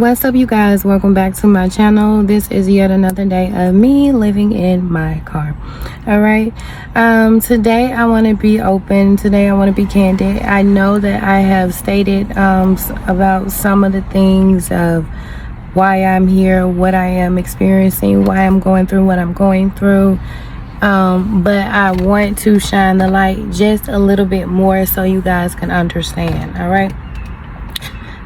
What's up, you guys? Welcome back to my channel. This is yet another day of me living in my car. All right, today I want to be open. Today I want to be candid. I know that I have stated about some of the things of why I'm here, what I am experiencing, why I'm going through what I'm going through, but I want to shine the light just a little bit more so you guys can understand. All right.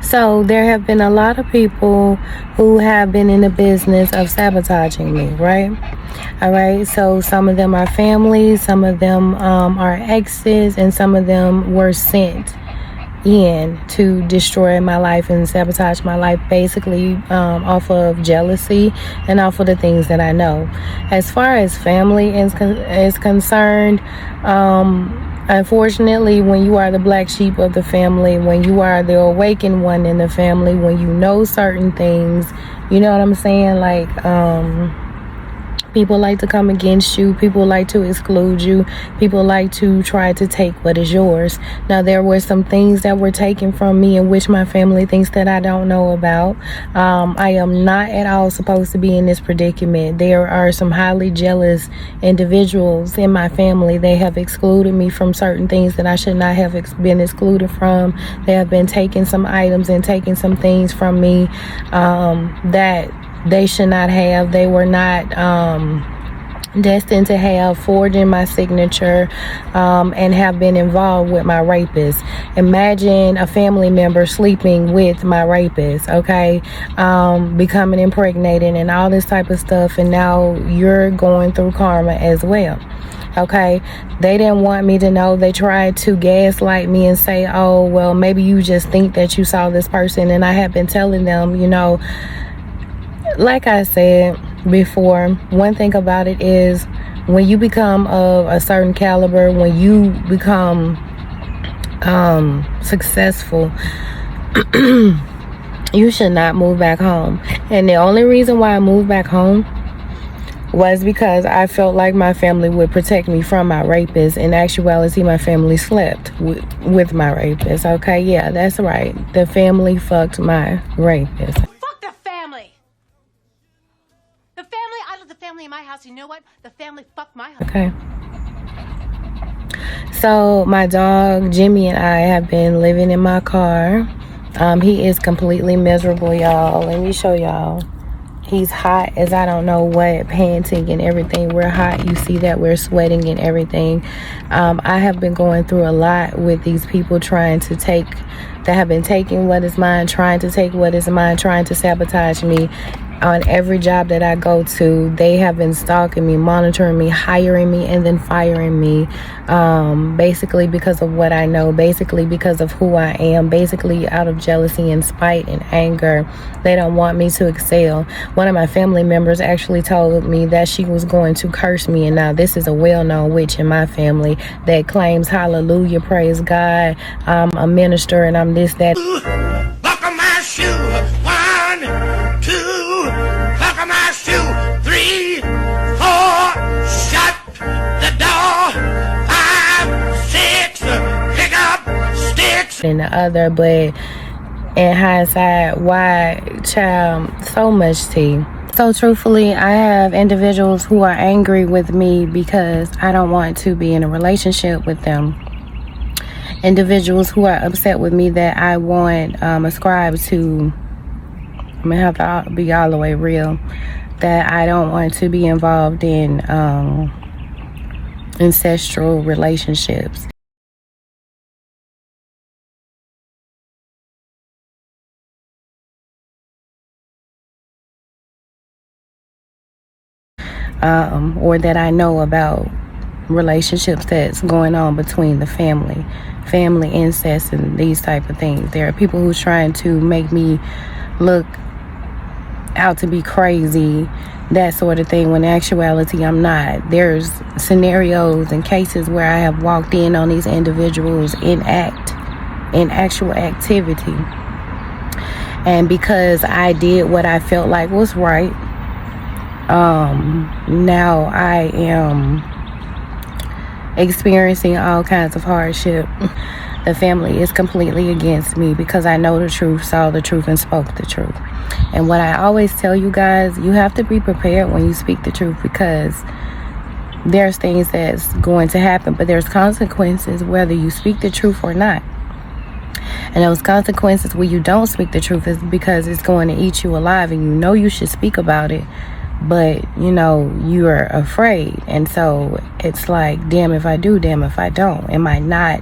So there have been a lot of people who have been in the business of sabotaging me, right? All right, so some of them are family, some of them are exes, and some of them were sent in to destroy my life and sabotage my life, basically off of jealousy and off of the things that I know. As far as family is concerned, unfortunately, when you are the black sheep of the family, when you are the awakened one in the family, when you know certain things, you know what I'm saying? Like, people like to come against you. People like to exclude you. People like to try to take what is yours. Now, there were some things that were taken from me in which my family thinks that I don't know about. I am not at all supposed to be in this predicament. There are some highly jealous individuals in my family. They have excluded me from certain things that I should not have been excluded from. They have been taking some items and taking some things from me that they should not have. They were not destined to have, forging my signature, and have been involved with my rapist. Imagine a family member sleeping with my rapist, okay, becoming impregnated and all this type of stuff, and now you're going through karma as well. Okay, they didn't want me to know. They tried to gaslight me and say, oh, well, maybe you just think that you saw this person. And I have been telling them, you know, like I said before, one thing about it is when you become of a certain caliber, when you become successful, you should not move back home. And the only reason why I moved back home was because I felt like my family would protect me from my rapist. In actuality, my family slept with my rapist. Okay, yeah, that's right. The family fucked my rapist. In my house, you know what? The family fucked my husband. Okay. So my dog Jimmy and I have been living in my car. He is completely miserable, y'all. Let me show y'all. He's hot as I don't know what, panting and everything. We're hot. You see that we're sweating and everything. I have been going through a lot with these people that have been taking what is mine, trying to take what is mine, trying to sabotage me. On every job that I go to, they have been stalking me, monitoring me, hiring me, and then firing me, basically because of what I know, basically because of who I am, basically out of jealousy and spite and anger. They don't want me to excel. One of my family members actually told me that she was going to curse me, and now this is a well-known witch in my family that claims, hallelujah, praise God, I'm a minister and I'm this, that. Buckle my shoe, 1, 2. Buckle my shoe, 3, 4. Shut the door, 5, 6. Pick up sticks. And the other, but in hindsight, why, child, so much tea. So truthfully, I have individuals who are angry with me because I don't want to be in a relationship with them. Individuals who are upset with me that I won't ascribe to, I'm gonna have to be all the way real, that I don't want to be involved in ancestral relationships. Or that I know about relationships that's going on between the family incest and these type of things. There are people who's trying to make me look out to be crazy, that sort of thing, when in actuality I'm not. There's scenarios and cases where I have walked in on these individuals in actual activity, and because I did what I felt like was right, now I am experiencing all kinds of hardship. the family is completely against me because I know the truth, saw the truth, and spoke the truth. And what I always tell you guys, you have to be prepared when you speak the truth, because there's things that's going to happen, but there's consequences whether you speak the truth or not. And those consequences when you don't speak the truth is because it's going to eat you alive, and you know you should speak about it, but you know you're afraid. And so it's like, damn if I do, damn if I don't. Am I not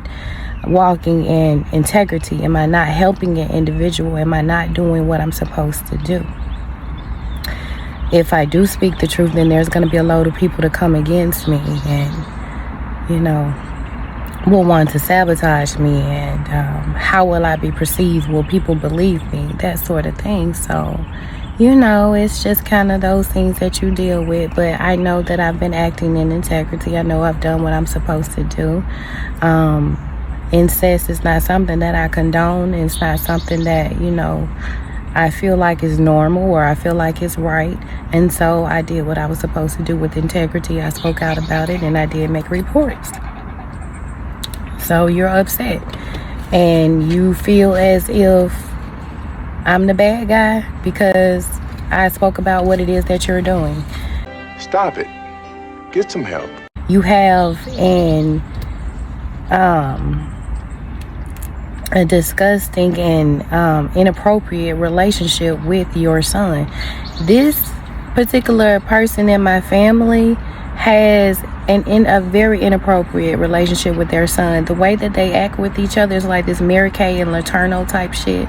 walking in integrity? Am I not helping an individual? Am I not doing what I'm supposed to do? If I do speak the truth, then there's going to be a load of people to come against me and, you know, will want to sabotage me. And how will I be perceived? Will people believe me? That sort of thing. So, you know, it's just kind of those things that you deal with. But I know that I've been acting in integrity. I know I've done what I'm supposed to do. Incest is not something that I condone. It's not something that, you know, I feel like is normal or I feel like it's right. And so I did what I was supposed to do with integrity. I spoke out about it, and I did make reports. So you're upset and you feel as if I'm the bad guy because I spoke about what it is that you're doing. Stop it. Get some help. You have a disgusting and inappropriate relationship with your son. This particular person in my family has a very inappropriate relationship with their son. The way that they act with each other is like this Mary Kay and Letourneau type shit.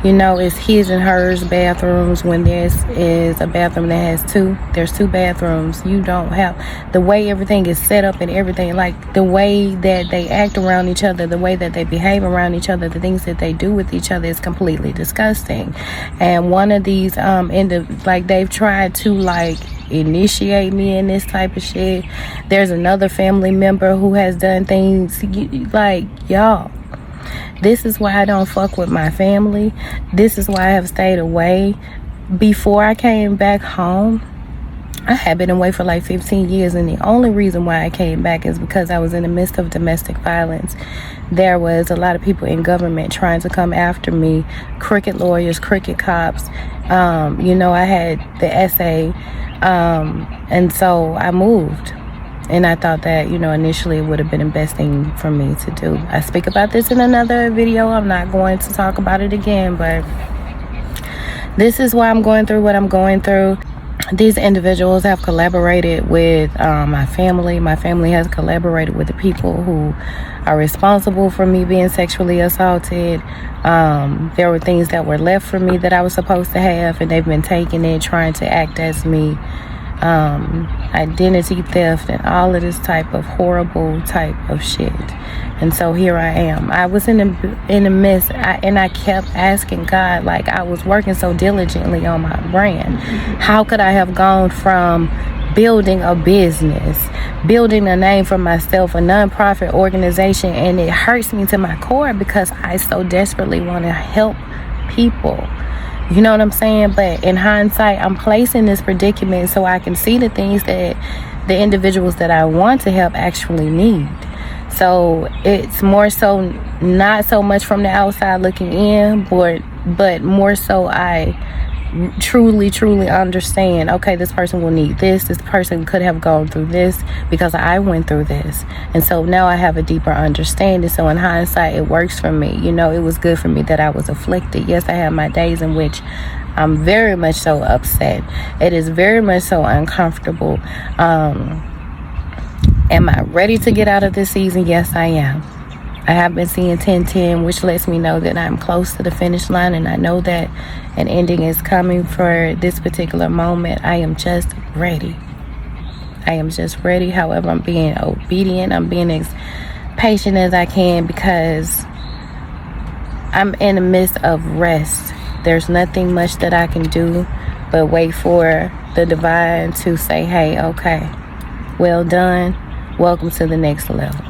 You know, it's his and hers bathrooms when this is a bathroom that has there's two bathrooms. You don't have, the way everything is set up and everything, like the way that they act around each other, the way that they behave around each other, the things that they do with each other is completely disgusting. And one of these, they've tried to initiate me in this type of shit. There's another family member who has done things y'all. This is why I don't fuck with my family. This is why I have stayed away. Before I came back home, I had been away for 15 years, and the only reason why I came back is because I was in the midst of domestic violence. There was a lot of people in government trying to come after me, crooked lawyers, crooked cops. I had the essay, and so I moved. And I thought that, initially it would have been the best thing for me to do. I speak about this in another video. I'm not going to talk about it again, but this is why I'm going through what I'm going through. These individuals have collaborated with my family. My family has collaborated with the people who are responsible for me being sexually assaulted. There were things that were left for me that I was supposed to have, and they've been taking it, trying to act as me. Identity theft and all of this type of horrible type of shit. And so here I am. I was in the midst, and I kept asking God, I was working so diligently on my brand. How could I have gone from building a business, building a name for myself, a nonprofit organization, and it hurts me to my core because I so desperately want to help people. You know what I'm saying? But in hindsight, I'm placed in this predicament so I can see the things that the individuals that I want to help actually need. So it's more so not so much from the outside looking in, but more so I truly understand, okay, this person will need this person could have gone through this because I went through this, and so now I have a deeper understanding. So in hindsight, it works for me. It was good for me that I was afflicted. Yes, I have my days in which I'm very much so upset. It is very much so uncomfortable. Am I ready to get out of this season? Yes, I am. I have been seeing 10-10, which lets me know that I'm close to the finish line, and I know that an ending is coming for this particular moment. I am just ready. However, I'm being obedient. I'm being as patient as I can because I'm in the midst of rest. There's nothing much that I can do but wait for the divine to say, hey, okay, well done. Welcome to the next level.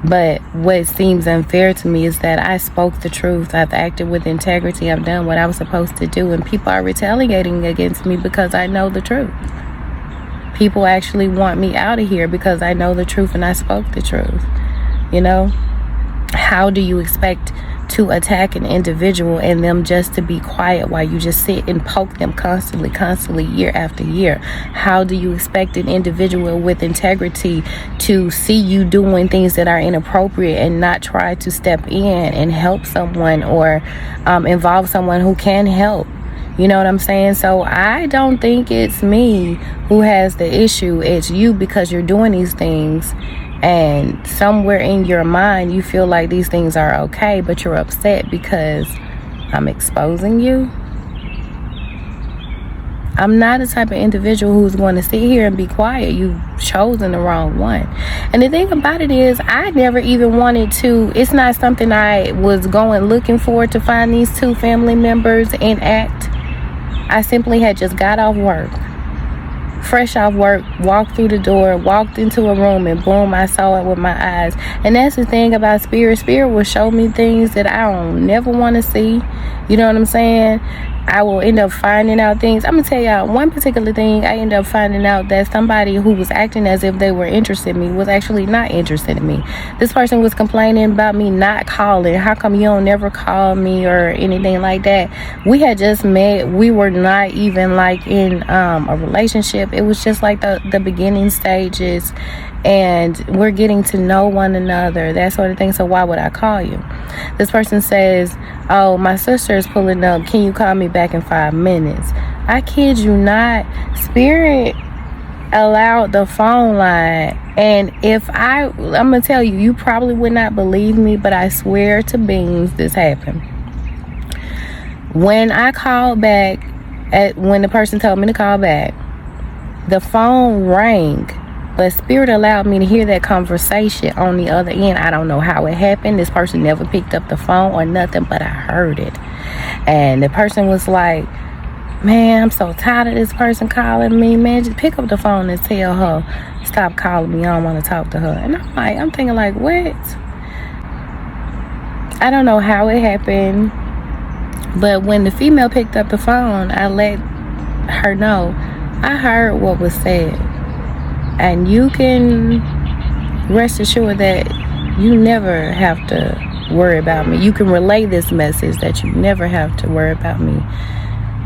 But what seems unfair to me is that I spoke the truth. I've acted with integrity. I've done what I was supposed to do. And people are retaliating against me because I know the truth. People actually want me out of here because I know the truth and I spoke the truth. how do you expect to attack an individual and them just to be quiet while you just sit and poke them constantly, year after year? How do you expect an individual with integrity to see you doing things that are inappropriate and not try to step in and help someone or involve someone who can help? You know what I'm saying? So I don't think it's me who has the issue. It's you, because you're doing these things and somewhere in your mind you feel like these things are okay, but you're upset because I'm exposing you. I'm not the type of individual who's going to sit here and be quiet. You've chosen the wrong one. And the thing about it is, I never even wanted to, it's not something I was going looking for to find these two family members enact. I simply had just got off work, fresh off work, walked through the door, walked into a room, and boom, I saw it with my eyes. And that's the thing about spirit. Spirit will show me things that I don't never want to see. You know what I'm saying? I will end up finding out things. I'm gonna tell y'all one particular thing. I ended up finding out that somebody who was acting as if they were interested in me was actually not interested in me. This person was complaining about me not calling. How come you don't never call me or anything like that? We had just met. We were not even like in a relationship. It was just like the beginning stages, and we're getting to know one another, that sort of thing. So why would I call you? This person says, oh, my sister is pulling up, can you call me back in 5 minutes? I kid you not, Spirit allowed the phone line. And if I'm gonna tell you, you probably would not believe me, but I swear to beans this happened. When I called back, when the person told me to call back, the phone rang, but Spirit allowed me to hear that conversation on the other end. I don't know how it happened. This person never picked up the phone or nothing, but I heard it. And the person was like, man, I'm so tired of this person calling me. Man, just pick up the phone and tell her, stop calling me. I don't want to talk to her. And I'm thinking like, what? I don't know how it happened. But when the female picked up the phone, I let her know I heard what was said. And you can rest assured that you never have to worry about me. You can relay this message that you never have to worry about me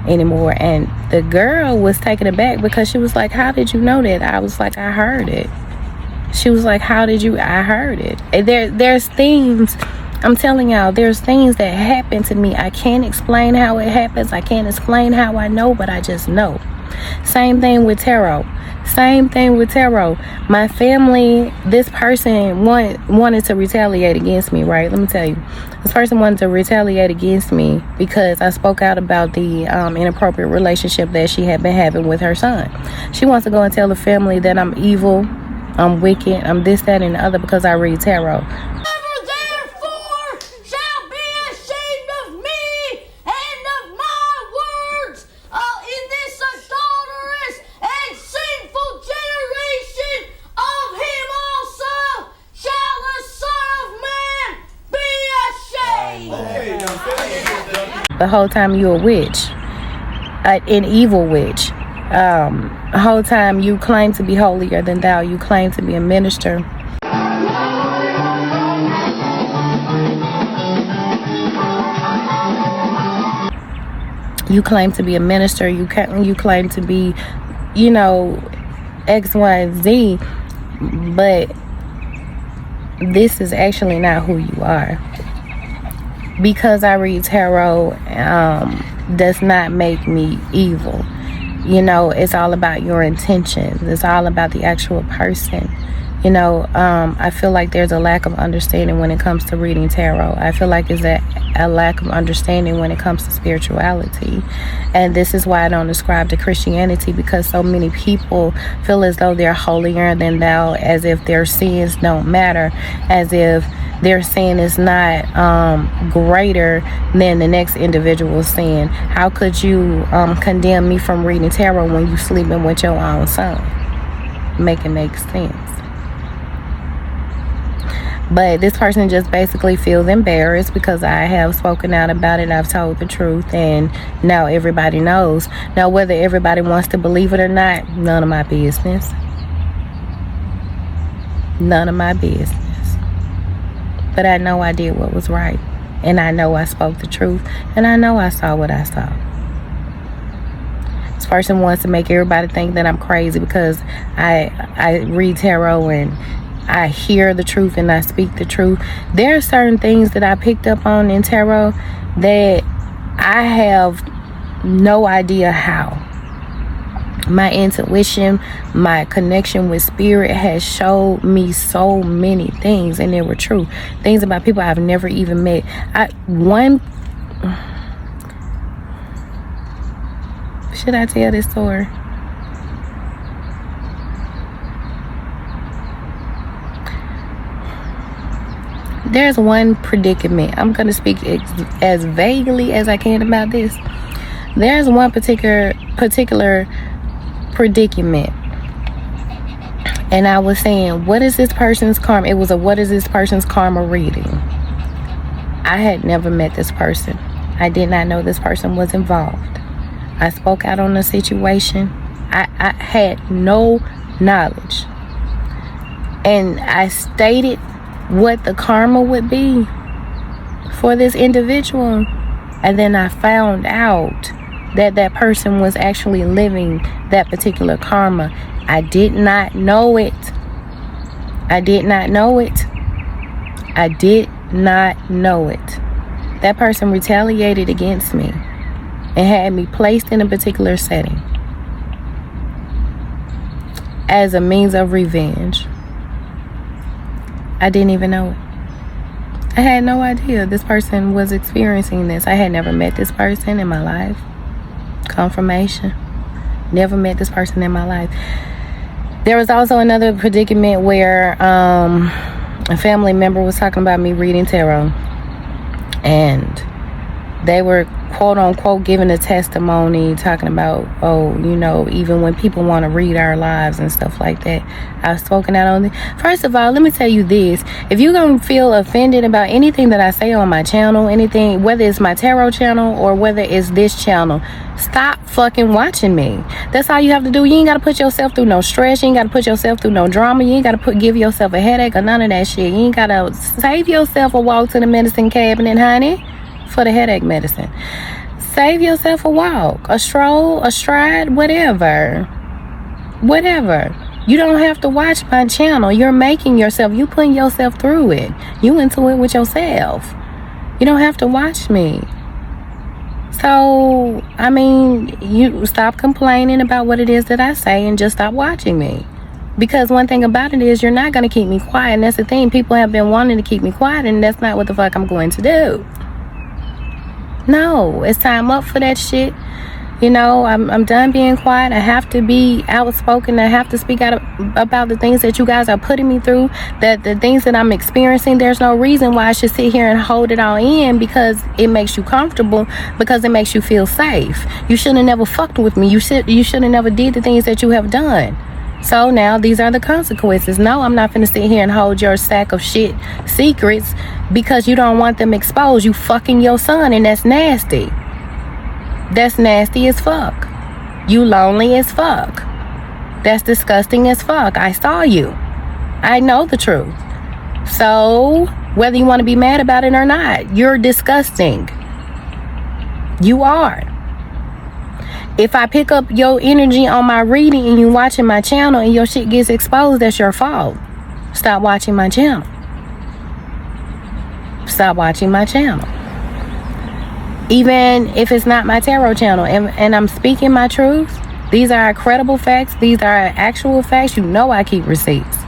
anymore. And the girl was taken aback because she was like, how did you know that? I was like, I heard it. She was like, how did you? I heard it. And there's things, I'm telling y'all, there's things that happen to me. I can't explain how it happens. I can't explain how I know, but I just know. Same thing with tarot. My family, this person wanted to retaliate against me, right? Let me tell you. This person wanted to retaliate against me because I spoke out about the inappropriate relationship that she had been having with her son. She wants to go and tell the family that I'm evil, I'm wicked, I'm this, that, and the other because I read tarot. The whole time you a witch, an evil witch. The whole time you claim to be holier than thou. You claim to be a minister. You claim to be a minister. You claim to be, you know, X, Y, and Z. But this is actually not who you are. Because I read tarot does not make me evil. You know, it's all about your intentions. It's all about the actual person. You know, I feel like there's a lack of understanding when it comes to reading tarot. I feel like there's a lack of understanding when it comes to spirituality. And this is why I don't ascribe to Christianity, because so many people feel as though they're holier than thou, as if their sins don't matter, as if their sin is not greater than the next individual's sin. How could you condemn me from reading tarot when you sleeping with your own son? Make it make sense. But this person just basically feels embarrassed because I have spoken out about it. I've told the truth, and now everybody knows. Now, whether everybody wants to believe it or not, none of my business. None of my business. but I know I did what was right. And I know I spoke the truth. And I know I saw what I saw. This person wants to make everybody think that I'm crazy because I read tarot and I hear the truth and I speak the truth. There are certain things that I picked up on in tarot that I have no idea how. My intuition, my connection with spirit has showed me so many things, and they were true. Things about people I've never even met. Should I tell this story? There's one predicament. I'm going to speak as vaguely as I can about this. There's one particular predicament, and I was saying, what is this person's karma? It was a what is this person's karma reading. I had never met this person. I did not know this person was involved. I spoke out on the situation. I had no knowledge, and I stated what the karma would be for this individual, and then I found out that that person was actually living that particular karma. I did not know it. I did not know it. I did not know it. That person retaliated against me and had me placed in a particular setting as a means of revenge. I didn't even know it. I had no idea this person was experiencing this. I had never met this person in my life. Confirmation. Never met this person in my life. There was also another predicament where a family member was talking about me reading tarot, and they were quote unquote giving a testimony, talking about, oh, you know, even when people want to read our lives and stuff like that. I've spoken out on it. First of all, let me tell you this. If you're going to feel offended about anything that I say on my channel, anything, whether it's my tarot channel or whether it's this channel, stop fucking watching me. That's all you have to do. You ain't got to put yourself through no stress. You ain't got to put yourself through no drama. You ain't got to give yourself a headache or none of that shit. You ain't got to save yourself a walk to the medicine cabinet, honey, for the headache medicine. Save yourself a walk, a stroll, a stride, whatever. You don't have to watch my channel. You're making yourself, you putting yourself through it. You into it with yourself. You don't have to watch me. So, I mean, you stop complaining about what it is that I say and just stop watching me. Because one thing about it is you're not going to keep me quiet. And that's the thing. People have been wanting to keep me quiet, and that's not what the fuck I'm going to do. No, it's time up for that shit. You know, I'm done being quiet. I have to be outspoken. I have to speak out about the things that you guys are putting me through, that the things that I'm experiencing. There's no reason why I should sit here and hold it all in, because it makes you comfortable, because it makes you feel safe. You should have never fucked with me. You should have never did the things that you have done. So now these are the consequences. No, I'm not finna sit here and hold your sack of shit secrets because you don't want them exposed. You fucking your son, and that's nasty. That's nasty as fuck. You lonely as fuck. That's disgusting as fuck. I saw you. I know the truth. So whether you want to be mad about it or not, you're disgusting. You are. If I pick up your energy on my reading and you watching my channel and your shit gets exposed, that's your fault. Stop watching my channel. Stop watching my channel. Even if it's not my tarot channel and I'm speaking my truth, these are credible facts. These are actual facts. You know I keep receipts.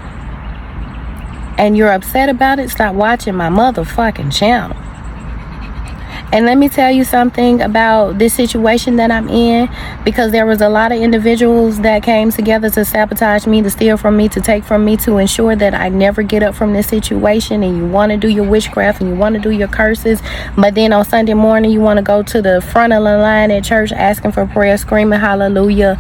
And you're upset about it, stop watching my motherfucking channel. And let me tell you something about this situation that I'm in, because there was a lot of individuals that came together to sabotage me, to steal from me, to take from me, to ensure that I never get up from this situation. And you want to do your witchcraft and you want to do your curses, but then on Sunday morning you want to go to the front of the line at church asking for prayer, screaming hallelujah.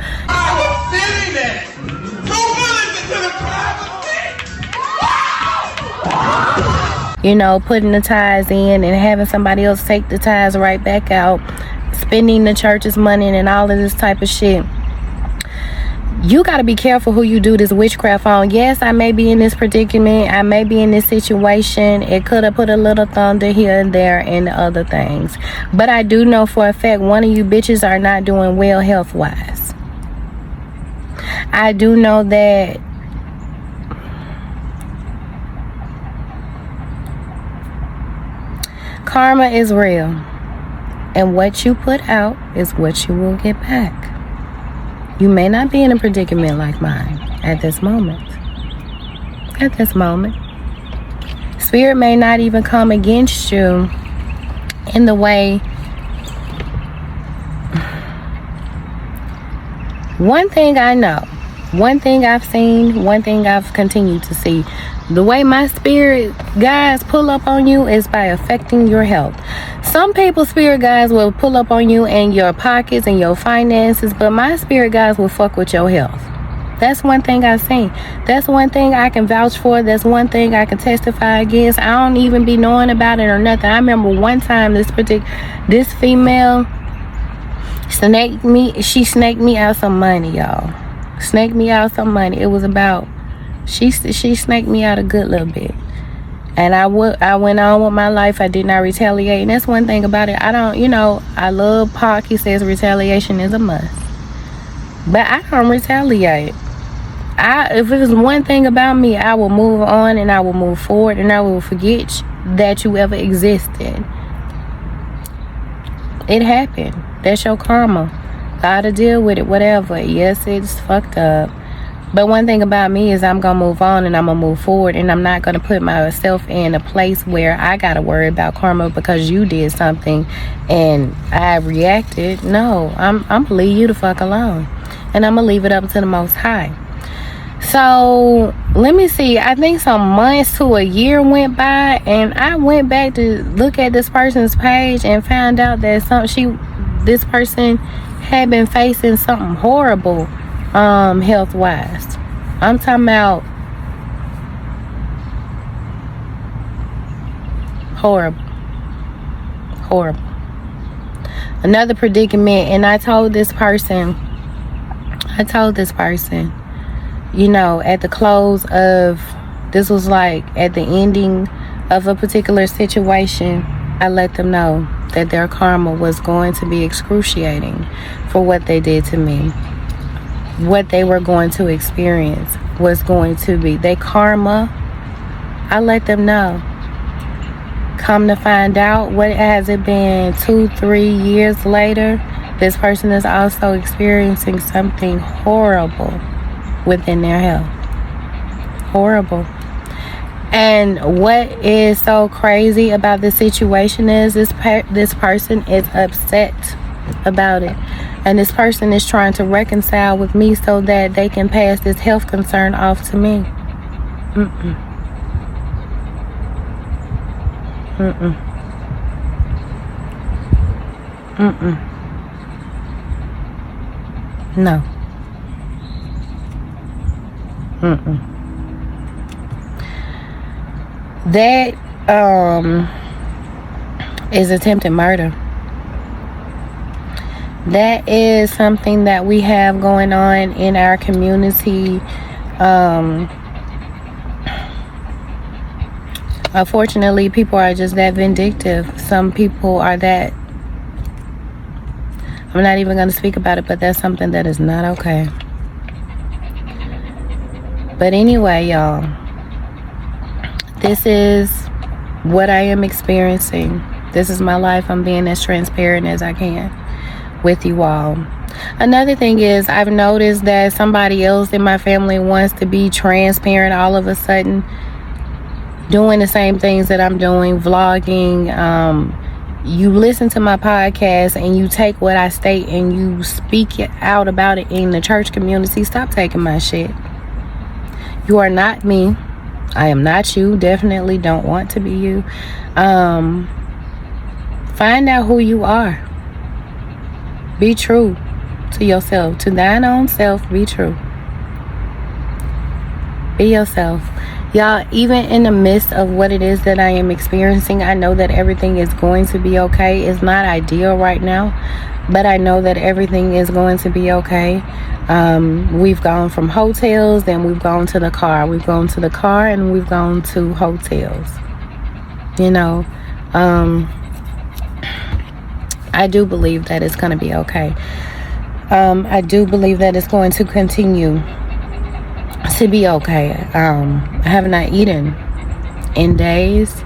You know, putting the tithes in and having somebody else take the tithes right back out, spending the church's money and all of this type of shit. you got to be careful who you do this witchcraft on. Yes, I may be in this predicament. I may be in this situation. It could have put a little thunder here and there and other things. But I do know for a fact one of you bitches are not doing well health-wise. I do know that karma is real. And what you put out is what you will get back. You may not be in a predicament like mine at this moment. At this moment. Spirit may not even come against you in the way. One thing I know, one thing I've seen, one thing I've continued to see, the way my spirit guides pull up on you is by affecting your health. Some people's spirit guides will pull up on you and your pockets and your finances, but my spirit guides will fuck with your health. That's one thing I've seen. That's one thing I can vouch for. That's one thing I can testify against. I don't even be knowing about it or nothing. I remember one time this female snaked me. She snaked me out some money, y'all. Snaked me out some money. It was about, she snaked me out a good little bit. And I went on with my life. I did not retaliate. And that's one thing about it. I don't, I love Pac. He says retaliation is a must. But I don't retaliate. If it was one thing about me, I will move on and I will move forward and I will forget that you ever existed. It happened. That's your karma. Gotta deal with it, whatever. Yes, it's fucked up. But one thing about me is I'm going to move on and I'm going to move forward, and I'm not going to put myself in a place where I got to worry about karma because you did something and I reacted. No, I'm going to leave you the fuck alone. And I'm going to leave it up to the Most High. So, let me see. I think some months to a year went by, and I went back to look at this person's page and found out that this person had been facing something horrible. Health wise, I'm talking about horrible. Another predicament, and I told this person, at the close of, this was like at the ending of a particular situation, I let them know that their karma was going to be excruciating for what they did to me. What they were going to experience was going to be their karma. I let them know. Come to find out, what has it been, 2-3 years later, this person is also experiencing something horrible within their health. Horrible. And what is so crazy about this situation is this person is upset about it. And this person is trying to reconcile with me so that they can pass this health concern off to me. No. That is attempted murder. That is something that we have going on in our community. Unfortunately, people are just that vindictive. Some people are that. I'm not even going to speak about it, but that's something that is not okay. But anyway, y'all, this is what I am experiencing. This is my life. I'm being as transparent as I can with you all. Another thing is, I've noticed that somebody else in my family wants to be transparent all of a sudden, doing the same things that I'm doing, vlogging. You listen to my podcast and you take what I state and you speak out about it in the church community. Stop taking my shit. You are not me. I am not you. Definitely don't want to be you. Find out who you are. Be true to yourself. To thine own self, be true. Be yourself. Y'all, even in the midst of what it is that I am experiencing, I know that everything is going to be okay. It's not ideal right now, but I know that everything is going to be okay. We've gone from hotels, then we've gone to the car. We've gone to the car, and we've gone to hotels. You know, I do believe that it's going to be okay. I do believe that it's going to continue to be okay. I have not eaten in days,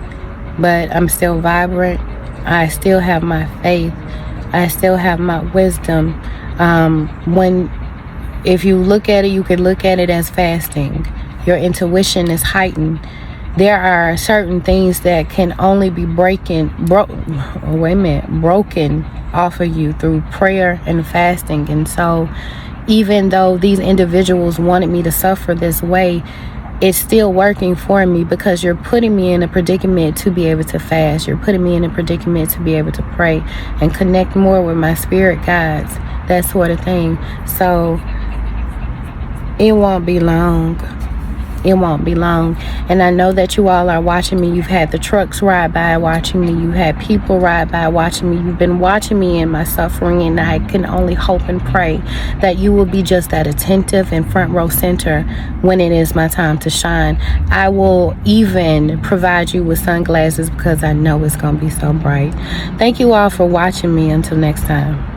but I'm still vibrant. I still have my faith. I still have my wisdom. If you look at it, you can look at it as fasting. Your intuition is heightened. There are certain things that can only be broken off of you through prayer and fasting. And so even though these individuals wanted me to suffer this way, it's still working for me, because you're putting me in a predicament to be able to fast. You're putting me in a predicament to be able to pray and connect more with my spirit guides, that sort of thing. So it won't be long. It won't be long. And I know that you all are watching me. You've had the trucks ride by watching me. You've had people ride by watching me. You've been watching me in my suffering, and I can only hope and pray that you will be just that attentive and front row center when it is my time to shine. I will even provide you with sunglasses, because I know it's going to be so bright. Thank you all for watching me. Until next time.